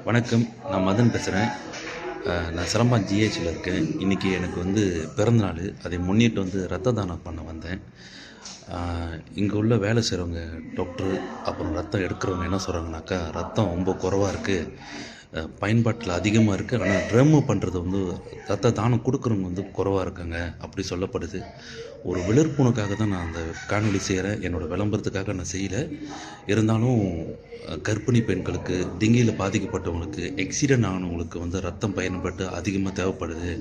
வணக்கம். நான் மதன் பேசுகிறேன். நான் சிலம்பம் ஜிஹெச்சில் இருக்கேன். இன்றைக்கி எனக்கு பிறந்தநாள். அதை முன்னிட்டு ரத்த தானம் பண்ண வந்தேன். இங்கே உள்ள வேலை செய்கிறவங்க டாக்டரு, அப்புறம் ரத்தம் எடுக்கிறவங்க என்ன சொல்கிறாங்கனாக்கா, ரத்தம் ரொம்ப குறைவா இருக்குது, பயன்பாட்டில் அதிகமாக இருக்குது. ஆனால் ட்ரம்மு பண்ணுறது ரத்த தானம் கொடுக்குறவங்க குறைவா இருக்காங்க அப்படி சொல்லப்படுது. ஒரு விழிப்புணர்வுக்காக தான் நான் அந்த காணொளி செய்கிறேன். என்னோடய விளம்பரத்துக்காக நான் செய்யலை. இருந்தாலும் கர்ப்பிணி பெண்களுக்கு, டெங்கியில் பாதிக்கப்பட்டவங்களுக்கு, ஆக்சிடென்ட் ஆனவங்களுக்கு ரத்தம் பயன்பட்டு அதிகமாக தேவைப்படுது.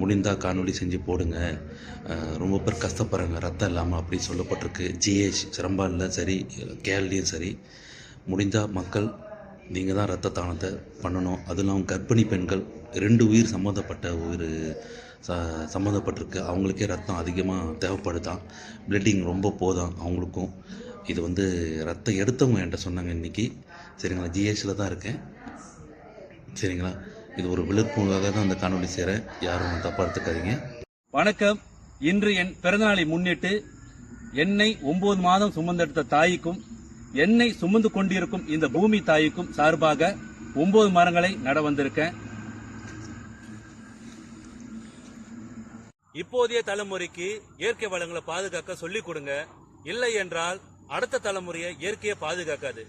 முடிந்தால் காணொளி செஞ்சு போடுங்க. ரொம்ப பேர் கஷ்டப்படுறாங்க ரத்தம் இல்லாமல் அப்படி சொல்லப்பட்டிருக்கு. ஜிஹெச் சிரம்பாலில் சரி, கேரளையும் சரி, முடிந்தால் மக்கள் நீங்கள் தான் ரத்த தானத்தை பண்ணணும். அதுவும் இல்லாமல் கர்ப்பிணி பெண்கள் 2 உயிர் சம்மந்தப்பட்டிருக்கு. அவங்களுக்கே ரத்தம் அதிகமாக தேவைப்படுதான். ப்ளீடிங் ரொம்ப போதான் அவங்களுக்கும். இது ரத்தம் எடுத்தவங்க என்கிட்ட சொன்னாங்க இன்றைக்கி. சரிங்களா, ஜிஹெச்சில் தான் இருக்கேன். சரிங்களா, இது ஒரு விழிப்புணர்வாக தான் அந்த காணொலி செய்கிறேன். யாரும் தப்பாக எடுத்துக்காதீங்க. வணக்கம். இன்று என் பிறந்தநாளை முன்னிட்டு என்னை 9 மாதம் சுமந்தெடுத்த தாய்க்கும், என்னை சுமந்து கொண்டிருக்கும் இந்த பூமி தாய்க்கும் சார்பாக 9 மரங்களை நட வந்திருக்கேன். இப்போதைய தலைமுறைக்கு இயற்கை வளங்களை பாதுகாக்க சொல்லிக் கொடுங்க. இல்லை என்றால் அடுத்த தலைமுறையை இயற்கையை பாதுகாக்காது.